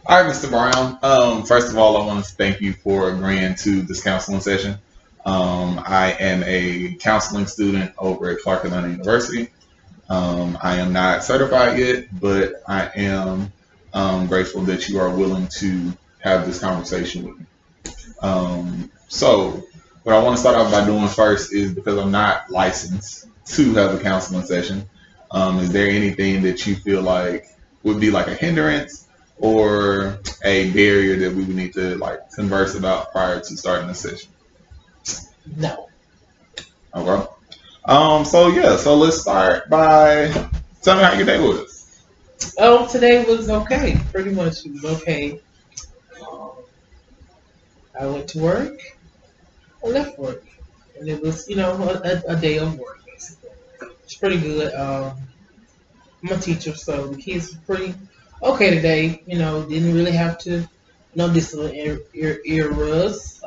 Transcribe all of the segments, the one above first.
All right, Mr. Brown. First of all, I want to thank you for agreeing to this counseling session. I am a counseling student over at Clark Atlanta University. I am not certified yet, but I am grateful that you are willing to have this conversation with me. So, what I want to start off by doing first is because I'm not licensed to have a counseling session. Is there anything that you feel like would be like a hindrance or a barrier that we would need to like converse about prior to starting the session? No. Okay. So let's start by telling me how your day was. Oh, today was okay. Pretty much it was okay. Um, I went to work. I left work, and it was a day of work basically. It's pretty good. I'm a teacher, so the kids were pretty okay today. Didn't really have to no discipline eras.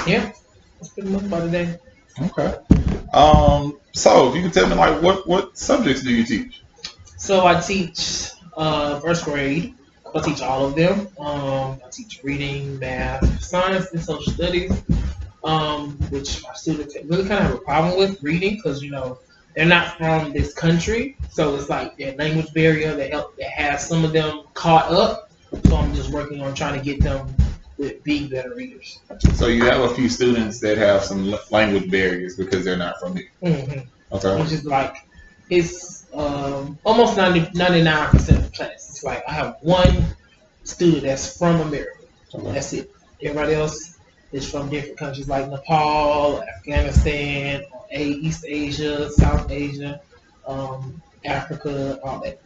Yeah, that's pretty much about the day. Okay. So if you could tell me like what subjects do you teach? So I teach first grade. I teach all of them. I teach reading, math, science, and social studies. Which my students really kind of have a problem with reading because they're not from this country, so it's like their language barrier that has some of them caught up. So I'm just working on trying to get them with being better readers. So you have a few students that have some language barriers because they're not from here. Mm-hmm. Okay. Which is like it's almost 99% of the class. It's like I have one student that's from America. Okay. That's it. Everybody else is from different countries like Nepal, Afghanistan, East Asia, South Asia, Africa, all that.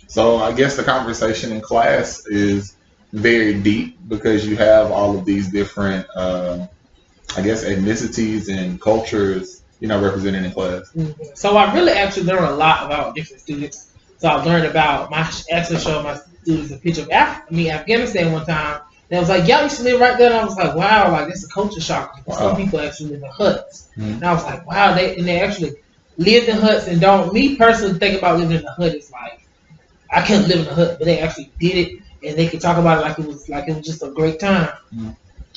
So I guess the conversation in class is very deep because you have all of these different, I guess, ethnicities and cultures, represented in class. Mhm. So I really actually learned a lot about different students. So I learned about actually showed my students a picture of Afghanistan one time. And I was like, y'all used to live right there. And I was like, wow, like it's a culture shock. Wow. Some people actually live in huts. Mhm. And I was like, wow, they actually lived in huts and don't. Me personally, think about living in a hut is like I couldn't live in a hut, but they actually did it and they could talk about it like it was just a great time.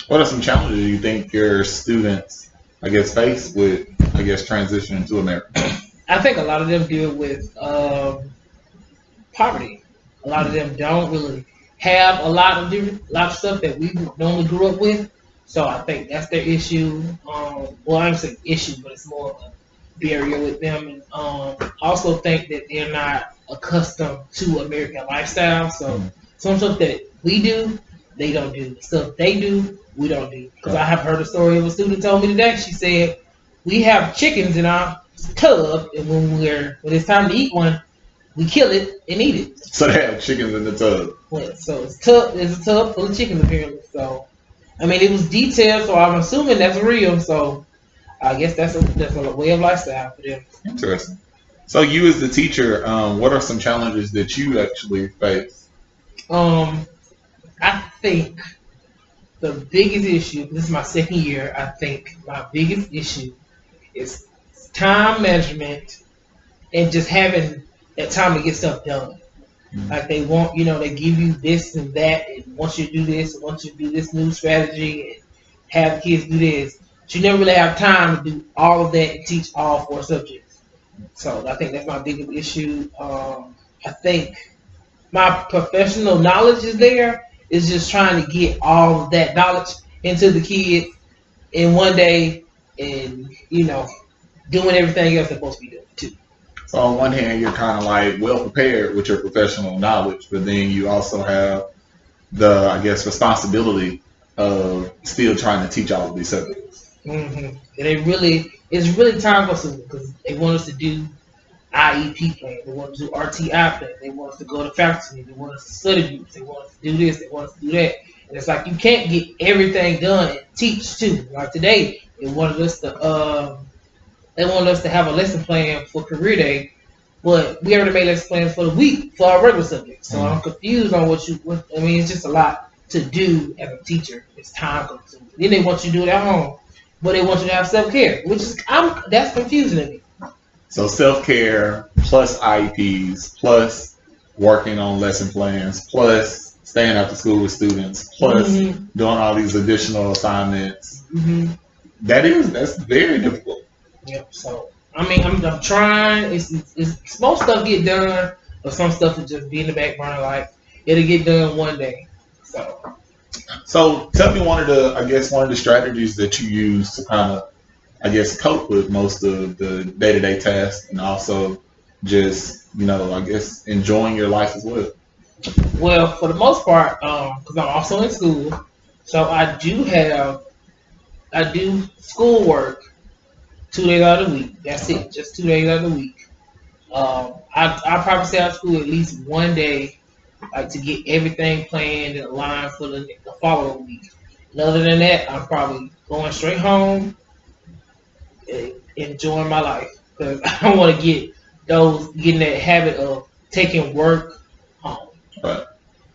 What are some challenges you think your students, I guess, face with, I guess, transitioning to America? I think a lot of them deal with poverty. A lot of them don't really have a lot of stuff that we normally grew up with. So I think that's their issue. Well, I don't say issue, but it's more of a barrier with them. And also think that they're not accustomed to American lifestyle. So some stuff that we do, they don't do. Stuff they do, we don't do. Because I have heard a story of a student told me today. She said we have chickens in our tub, and when it's time to eat one, we kill it and eat it. So they have chickens in the tub. Well, so there's a tub full of chickens apparently. So I mean, it was detailed, so I'm assuming that's real. So I guess that's a way of lifestyle for them. Interesting. So you as the teacher, what are some challenges that you actually face? I think the biggest issue. This is my second year. I think my biggest issue is time management and just having that time to get stuff done. Like they want, they give you this and that, and want you to do this, and want you to do this new strategy, and have kids do this. But you never really have time to do all of that and teach all four subjects. So I think that's my biggest issue. I think my professional knowledge is there. It's just trying to get all of that knowledge into the kids in one day, and doing everything else they're supposed to be doing too. So on one hand, you're kind of like well prepared with your professional knowledge, but then you also have the, I guess, responsibility of still trying to teach all of these subjects. And it's really time consuming because they want us to do IEP plan, they want us to do RTI plan, they want us to go to faculty, they want us to study groups, they want us to do this, they want us to do that. And it's like you can't get everything done and teach too. Like today, they wanted us to have a lesson plan for career day, but we already made lesson plans for the week for our regular subjects. So I'm confused on I mean, it's just a lot to do as a teacher. It's time consuming. Then they want you to do it at home, but they want you to have self care, which is that's confusing to me. So self care plus IEPs plus working on lesson plans, plus staying after school with students, plus doing all these additional assignments. That's very difficult. Yep. So I mean, I'm trying. It's most stuff get done, but some stuff will just be in the back burner. Like it'll get done one day. So tell me one of the strategies that you use to kind of, I guess, cope with most of the day to day tasks, and also just I guess enjoying your life as well. Well, for the most part, because I'm also in school, so I do schoolwork 2 days out of the week. That's it, just 2 days out of the week. I probably stay out of school at least one day, like to get everything planned and aligned for the following week. And other than that, I'm probably going straight home, enjoying my life because I don't want to get in that habit of taking work home. Right.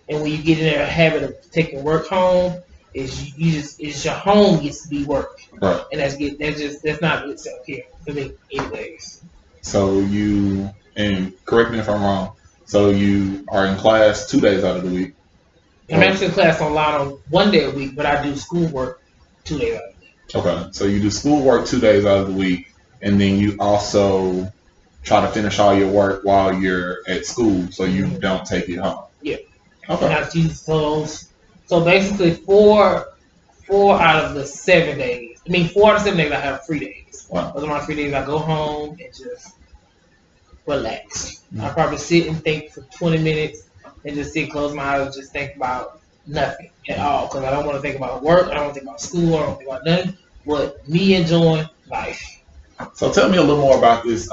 And when you get in that habit of taking work home, is your home gets to be work. Right. And that's not good self care for me, anyways. So and correct me if I'm wrong. So you are in class 2 days out of the week. I'm actually in class online on one day a week, but I do schoolwork 2 days out of the week. Okay. So you do schoolwork 2 days out of the week, and then you also try to finish all your work while you're at school, so you don't take it home. Yeah. Okay. And I use those. So basically, 4 out of the 7 days. 4 out of 7 days I have free days. Wow. Those are my free days. I go home and just relax. I probably sit and think for 20 minutes and just sit, close my eyes, and just think about nothing at all. Because I don't want to think about work. I don't want to think about school. I don't want to think about nothing. But me enjoying life. So tell me a little more about this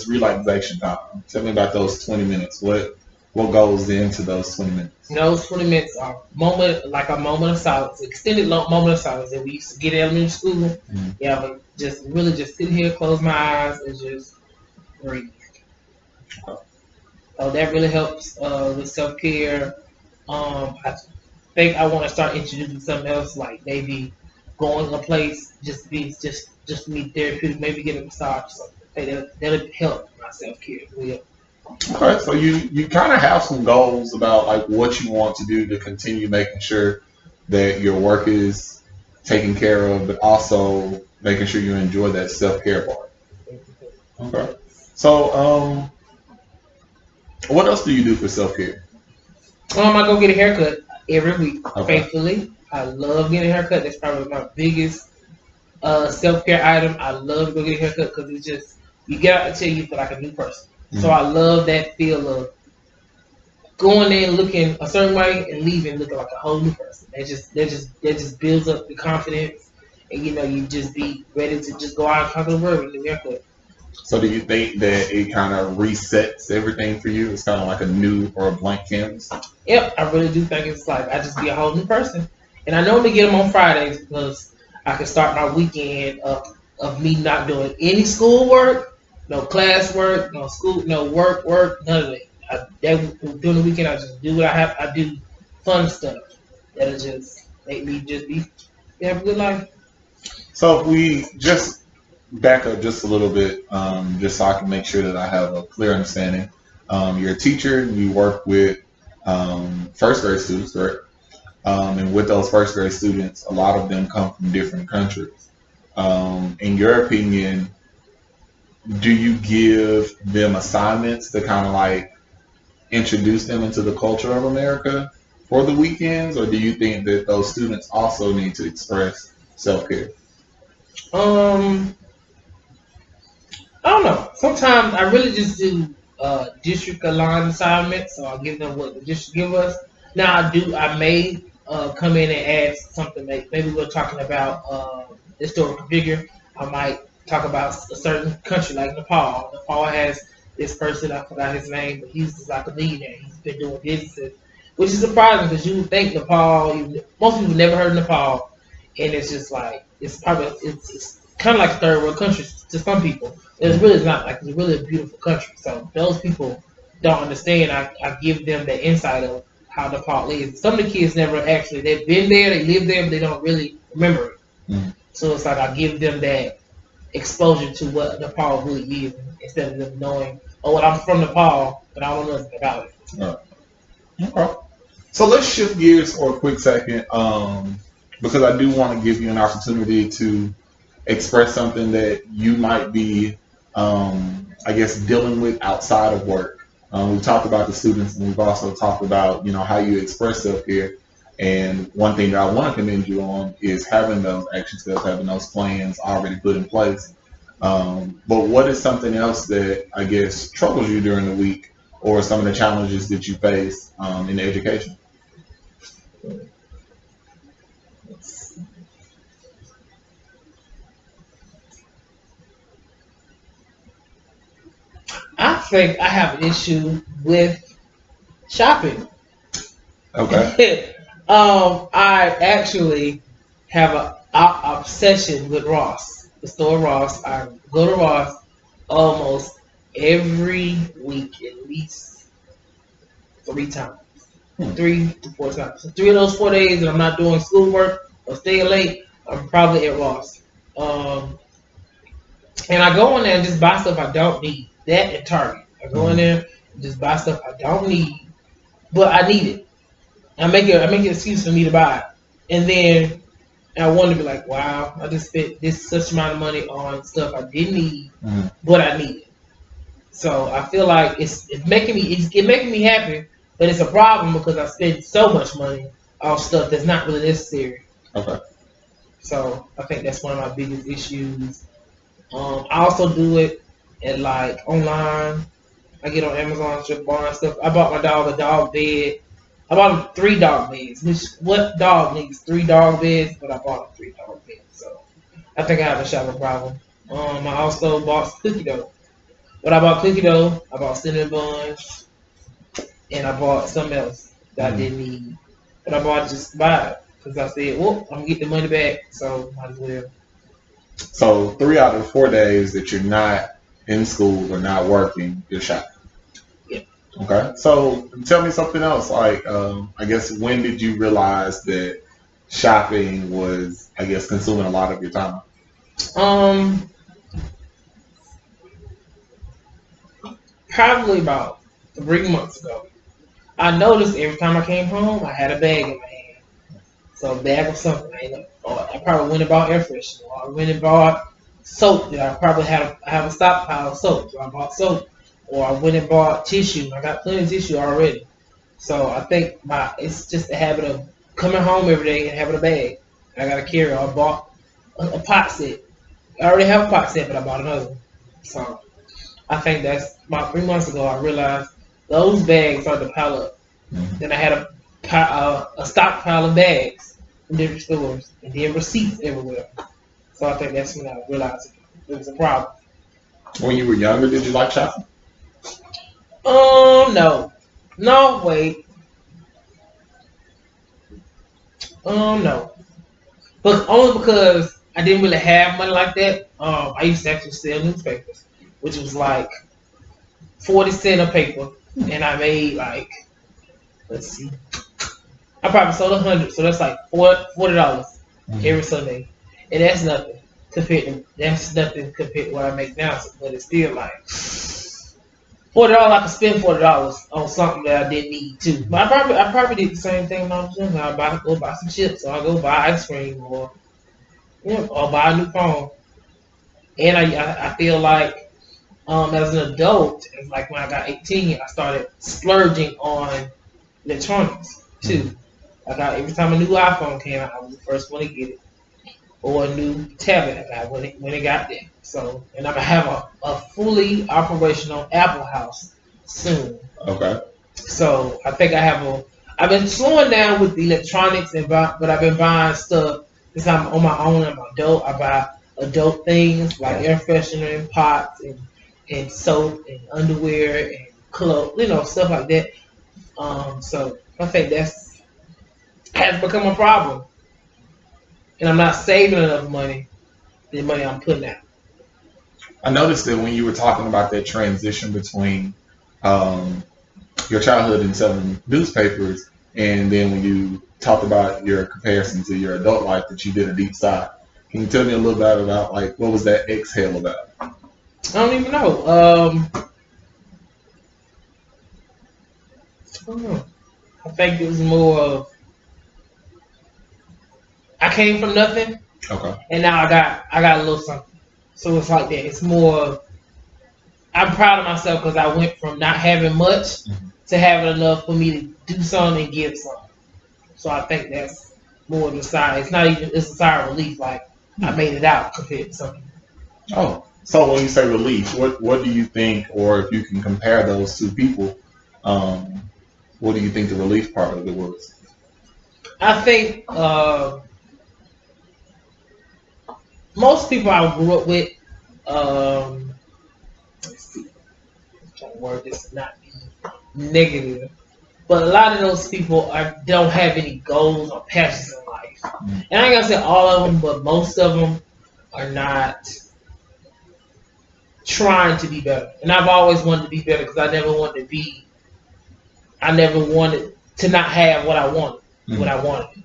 relaxation time. Tell me about those 20 minutes. What goes into those 20 minutes? Those 20 minutes are a moment of silence, extended moment of silence that we used to get in elementary school. Mm-hmm. Yeah, but just really just sit here, close my eyes, and just breathe. So that really helps with self care. I think I want to start introducing something else, like maybe going a place, just me therapeutic, maybe get a massage or something. That'll help my self care. Really. Okay, so you kind of have some goals about like what you want to do to continue making sure that your work is taken care of, but also making sure you enjoy that self care part. Okay, so what else do you do for self care? I go get a haircut every week. Okay. Faithfully, I love getting a haircut. That's probably my biggest self care item. I love to go get a haircut because it's just you get out until you feel like a new person. So I love that feel of going in looking a certain way and leaving looking like a whole new person. That just builds up the confidence, and you just be ready to just go out and conquer the world with the haircut. So do you think that it kind of resets everything for you? It's kind of like a new or a blank canvas? Yep, I really do think it's like I just be a whole new person. And I normally get them on Fridays because I can start my weekend of me not doing any schoolwork. No class work, no school, no work, none of it. During the weekend, I just do what I have. I do fun stuff that'll just make me have a good life. So if we just back up just a little bit, just so I can make sure that I have a clear understanding. You're a teacher. You work with first grade students, correct? And with those first grade students, a lot of them come from different countries. In your opinion, do you give them assignments to kind of like introduce them into the culture of America for the weekends, or do you think that those students also need to express self-care? I don't know. Sometimes I really just do district aligned assignments, so I'll give them what the district give us. Now I may come in and add something. Maybe we're talking about historical figure. I might talk about a certain country like Nepal. Nepal has this person, I forgot his name, but he's like a millionaire. He's been doing businesses, which is surprising because you would think Nepal, most people never heard of Nepal, and it's just like it's kind of like a third world country to some people. It's really not. Like, it's really a beautiful country. So those people don't understand. I give them the insight of how Nepal is. Some of the kids never actually, they've been there, they live there, but they don't really remember it. Mm. So it's like I give them that exposure to what Nepal really is instead of them knowing, oh, well, I'm from Nepal, but I don't know nothing about it. Okay. So let's shift gears for a quick second, because I do want to give you an opportunity to express something that you might be, I guess, dealing with outside of work. We've talked about the students, and we've also talked about, how you express self care. And one thing that I want to commend you on is having those action steps, having those plans already put in place. But what is something else that I guess troubles you during the week, or some of the challenges that you face in education? I think I have an issue with shopping. Okay. I actually have a obsession with Ross, the store Ross. I go to Ross almost every week, at least 3 times, Hmm. 3 to 4 times. So 3 of those 4 days that I'm not doing schoolwork or staying late, I'm probably at Ross. And I go in there and just buy stuff I don't need. That and Target. I go in Mhm. there and just buy stuff I don't need, but I need it. I make an excuse for me to buy it. And then I want to be like, wow, I just spent this such amount of money on stuff I didn't need, Mhm. but I need it. So I feel like it's making me happy, but it's a problem because I spent so much money on stuff that's not really necessary. Okay. So I think that's one of my biggest issues. I also do it at like online. I get on Amazon, just buying stuff. I bought my dog a dog bed. I bought him 3 dog beds. Which what dog needs 3 dog beds? But I bought him 3 dog beds. So I think I have a shopping problem. I also bought cookie dough. But I bought cookie dough. I bought cinnamon buns, and I bought something else that I Mhm. didn't need. But I bought just to buy it because I said, well, I'm gonna get the money back, so might as well. So 3 out of the 4 days that you're not in school or not working, you're shopping. Yeah. Okay. So tell me something else. Like, I guess when did you realize that shopping was, I guess, consuming a lot of your time? Um, Probably about 3 months ago. I noticed every time I came home, I had a bag in my hand. So a bag of something. Or I probably went and bought air freshener. Or I went and bought soap. That I probably have a stockpile of soap. So I bought soap. Or I went and bought tissue. I got plenty of tissue already. So I think it's just a habit of coming home every day and having a bag. I got to carry. I bought a pot set. I already have a pot set, but I bought another one. So I think that's about 3 months ago. I realized those bags started to pile up. Mhm. Then I had a stockpile of bags from different stores, and then receipts everywhere. So I think that's when I realized it was a problem. When you were younger, did you like shopping? No, no, wait, no, but only because I didn't really have money like that. I used to actually sell newspapers, which was like 40 cents a paper, and I made like, let's see, I probably sold 100, so that's like $40 Mhm. every Sunday, and that's nothing compared to what I make now. But it's still like $40. I could spend $40 on something that I didn't need to. But I probably did the same thing when I was younger. Go buy some chips, or I go buy ice cream, or or buy a new phone. And I feel like as an adult, it's like when I got 18, I started splurging on electronics Mhm. too. Like every time a new iPhone came out, I was the first one to get it, or a new tablet I got when it got there. So, and I'm gonna have a fully operational Apple House soon. Okay. So I think I have a. I've been slowing down with the electronics but I've been buying stuff because I'm on my own. I'm adult. I buy adult things like Okay. air freshener and pots and soap and underwear and clothes, stuff like that. So I think that's has become a problem, and I'm not saving enough money. The money I'm putting out. I noticed that when you were talking about that transition between um, your childhood and selling newspapers, and then when you talked about your comparison to your adult life, that you did a deep sigh. Can you tell me a little bit about like what was that exhale about? I don't even know. I think it was more of I came from nothing, Okay. and now I got a little something. So it's like that. It's more of I'm proud of myself because I went from not having much to having enough for me to do something and give something. So I think that's more the sigh. It's not even it's a sigh of relief. Like I made it out compared to something. Oh, so when you say relief, what do you think, or if you can compare those two people, what do you think the relief part of it was? I think most people I grew up with, let's see, I'm trying to word this not be negative, but a lot of those people don't have any goals or passions in life. And I ain't gonna say all of them, but most of them are not trying to be better. And I've always wanted to be better because I never wanted to not have what I wanted, what I wanted.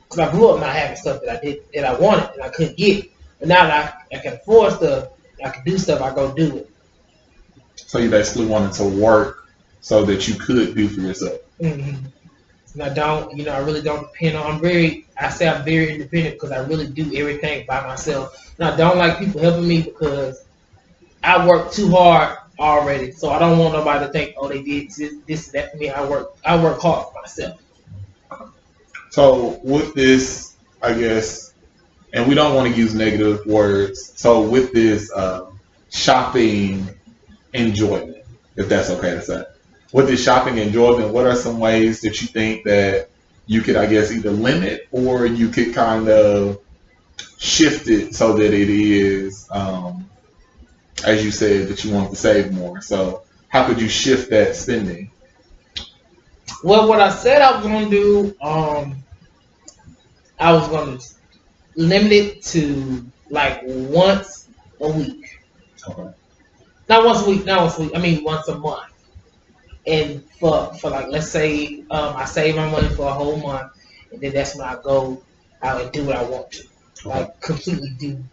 Because I grew up not having stuff that I wanted and I couldn't get. But now that I can afford stuff, I can do stuff, I go do it. So you basically wanted to work so that you could do for yourself. Mm-hmm. And I really don't depend on. I'm very independent because I really do everything by myself. And I don't like people helping me because I work too hard already. So I don't want nobody to think, oh, they did this and that for me. I work hard for myself. So with this, I guess, and we don't want to use negative words. So with this shopping enjoyment, if that's okay to say, with this shopping enjoyment, what are some ways that you think that you could, I guess, either limit or you could kind of shift it so that it is, as you said, that you want to save more. So how could you shift that spending? Well, what I said I was going to do, I was going to limit it to like once a week. Okay. Not once a week, not once a week. I mean once a month. And for like let's say I save my money for a whole month, and then that's when I go out and do what I want to, like completely do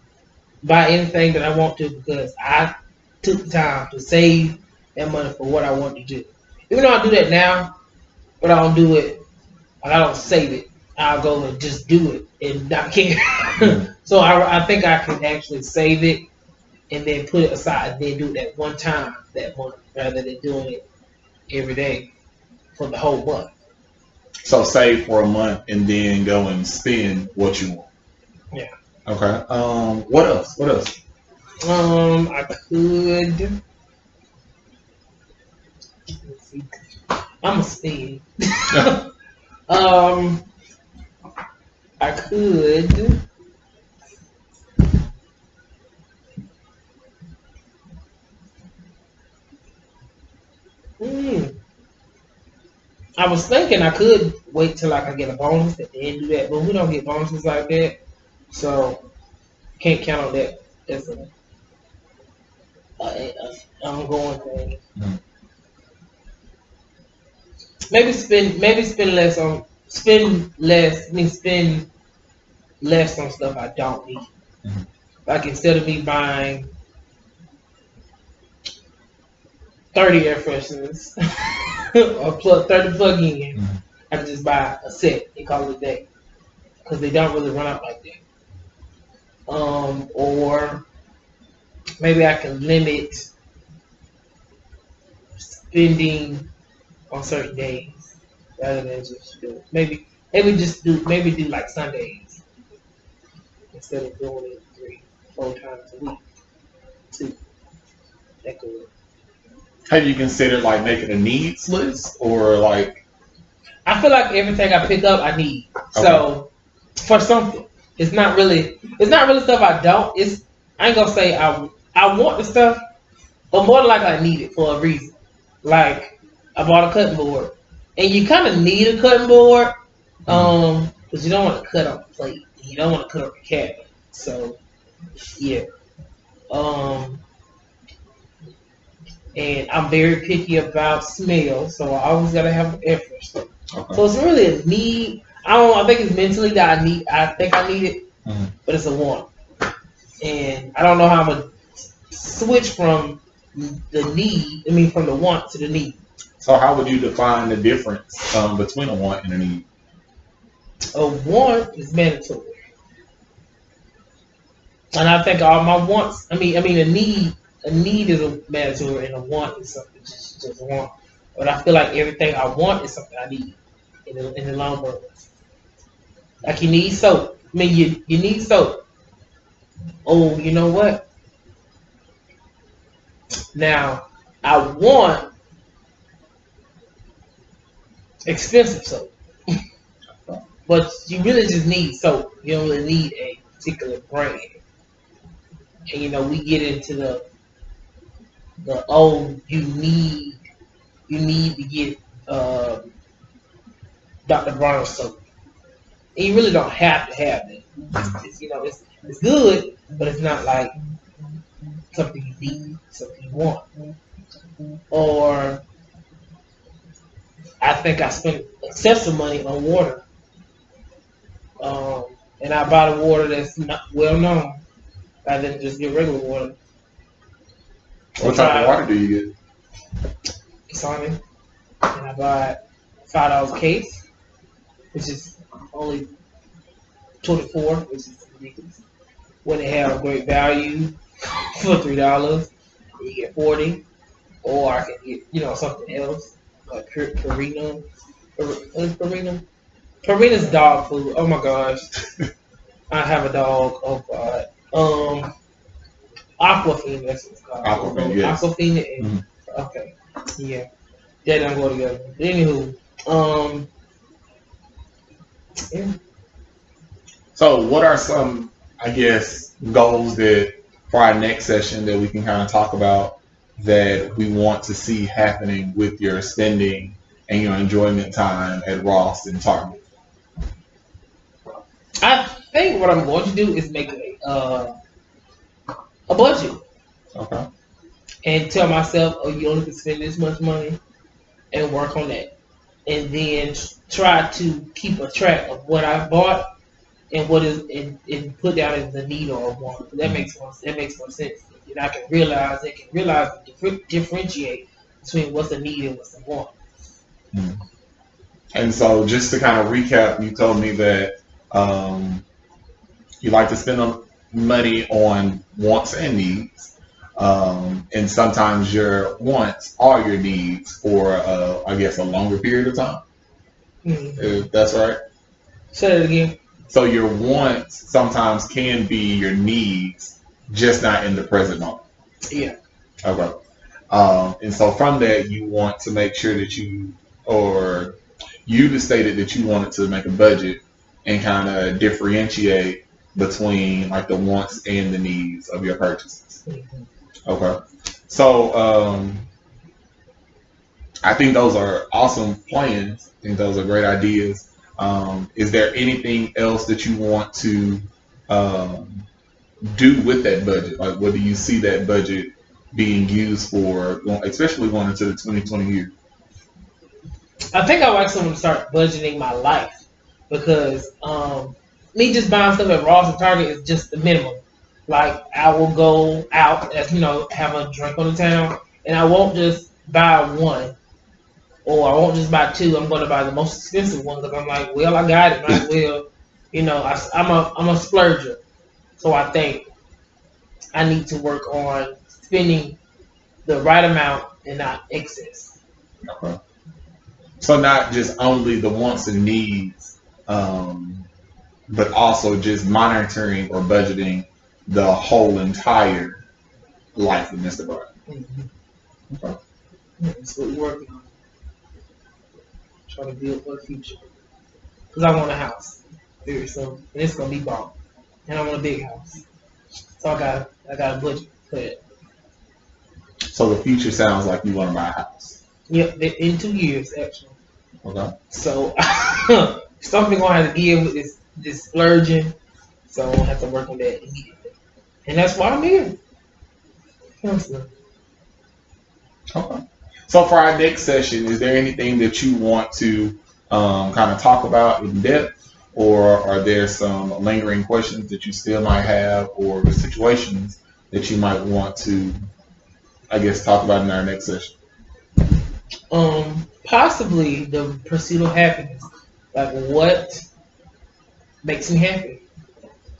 buy anything that I want to because I took the time to save that money for what I want to do. Even though I do that now, but I don't do it. I don't save it. I'll go and just do it and not care. So I think I can actually save it and then put it aside and then do it at one time that month rather than doing it every day for the whole month. So save for a month and then go and spend what you want. Yeah. Okay. What else? What else? I could. Let's see. I'm a spend. I could. I was thinking I could wait till I can get a bonus and then do that, but we don't get bonuses like that, so can't count on that as a ongoing thing. Maybe spend less on spend less. I mean spend less on stuff I don't need. Like instead of me buying 30 air fresheners or 30 plug-ins, I can just buy a set and call it a day because they don't really run out like that. Or maybe I can limit spending on certain days rather than just do it. Maybe do like Sundays instead of doing it 3-4 times a week. 2. That could work. Have you considered like making a needs list or like? I feel like everything I pick up I need. Okay. So for something, it's not really stuff I don't. I ain't gonna say I want the stuff, but more like I need it for a reason. Like I bought a cutting board, and you kind of need a cutting board, because you don't want to cut on the plate, you don't want to cut on the cabinet. So yeah, and I'm very picky about smell, so I always gotta have an air freshener. Okay. So it's really a need. I think it's mentally that I think I need it, but it's a want. And I don't know how I'm gonna switch from the need. I mean, from the want to the need. So how would you define the difference between a want and a need? A want is mandatory, and I think all my wants. I mean, a need is a mandatory, and a want is something just want. But I feel like everything I want is something I need in the long run. Like you need soap. I mean, you need soap. Oh, you know what? Now I want expensive soap, but you really just need soap. You don't really need a particular brand. And we get into the you need to get Dr. Bronner soap. And you really don't have to have that. It's good, but it's not like something you need, something you want. Or I think I spent excessive money on water, um, and I buy the water that's not well known rather than just get regular water. What type of water do you Sonic, and I buy $5 case, which is only 24, which is ridiculous. When they have a great value for $3, you get 40, or I can get something else like Purina. What is Purina? Purina's dog food. Oh my gosh, I have a dog. Oh god. Aquafina. That's what it's called. Aquafina, yes. Aquafina. And, okay. Yeah. That don't go together. Anywho, yeah. So what are some, I guess, goals that for our next session that we can kind of talk about that we want to see happening with your spending and your enjoyment time at Ross and Target? I think what I'm going to do is make a budget Okay. and tell myself, oh, you only can spend this much money, and work on that, and then try to keep a track of what I bought and what is and put down as the need or a want. That makes more sense. And I can realize and differentiate between what's a need and what's a want. Mm. And so just to kind of recap, you told me that you like to spend money on wants and needs. And sometimes your wants are your needs for, I guess, a longer period of time. If that's right. Say that again. So your wants sometimes can be your needs, just not in the present moment. Yeah. Okay. And so from that, you want to make sure that you just stated that you wanted to make a budget and kind of differentiate between like the wants and the needs of your purchases. Mm-hmm. Okay. So I think those are awesome plans. I think those are great ideas. Is there anything else that you want to do with that budget? Like, what do you see that budget being used for, especially going into the 2020 year? I think I would like someone to start budgeting my life, because me just buying stuff at Ross and Target is just the minimum. Like, I will go out, have a drink on the town, and I won't just buy one, or I won't just buy two. I'm going to buy the most expensive one, because I'm like, well, I got it, might as well. I'm a splurger, so I think I need to work on spending the right amount and not excess. Okay. So not just only the wants and needs, but also just monitoring or budgeting the whole entire life of Mr. Bart. Mm-hmm. Okay. That's what we're working on. Trying to build for the future. Because I want a house very soon, and it's gonna be bought, and I want a big house. So I got a budget for it. So the future sounds like you want to buy a house. Yep, in 2 years actually. Okay. So something gonna have to give with this splurging. So I'm gonna have to work on that immediately, and that's why I'm here. Counselor. Okay. So for our next session, is there anything that you want to kind of talk about in depth, or are there some lingering questions that you still might have, or situations that you might want to, I guess, talk about in our next session? Possibly the pursuit of happiness. Like what makes me happy?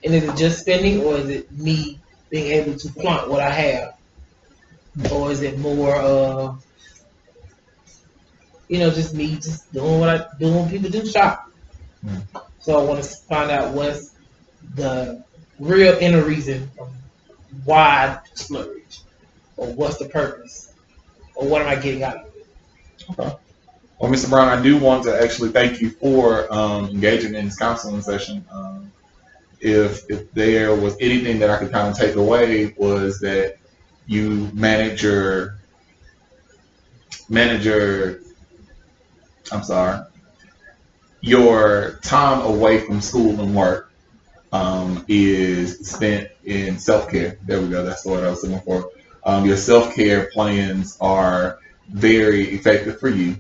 And is it just spending, or is it me being able to flaunt what I have, or is it more just me just doing what I do when people do shop? Mm. So I want to find out what's the real inner reason of why I splurge, or what's the purpose, or what am I getting out of it? Okay. Well, Mr. Brown, I do want to actually thank you for engaging in this counseling session. If there was anything that I could kind of take away was that you manager. I'm sorry, your time away from school and work is spent in self care. There we go. That's the word I was looking for. Your self care plans are very effective for you.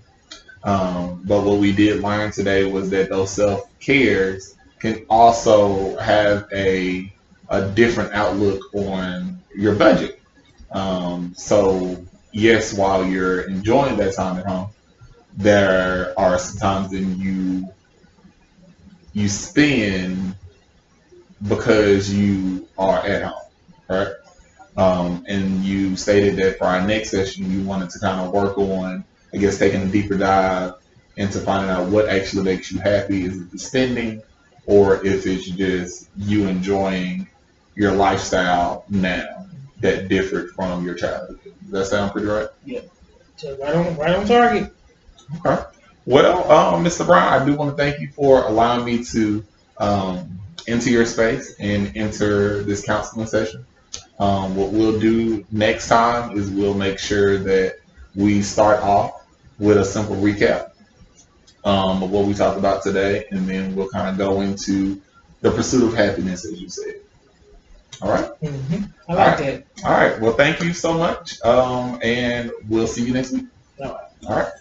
But what we did learn today was that those self cares can also have a different outlook on your budget. So yes, while you're enjoying that time at home, there are some times when you spend because you are at home, right? And you stated that for our next session, you wanted to kind of work on, I guess, taking a deeper dive into finding out what actually makes you happy. Is it the spending, or if it's just you enjoying your lifestyle now that differed from your childhood? Does that sound pretty right? Yeah, so right on target. Okay. Well, Mr. Brown, I do want to thank you for allowing me to enter your space and enter this counseling session. What we'll do next time is we'll make sure that we start off with a simple recap of what we talked about today, and then we'll kind of go into the pursuit of happiness, as you said. All right. I All like right. that. All right. Well, thank you so much, and we'll see you next week. All right. All right.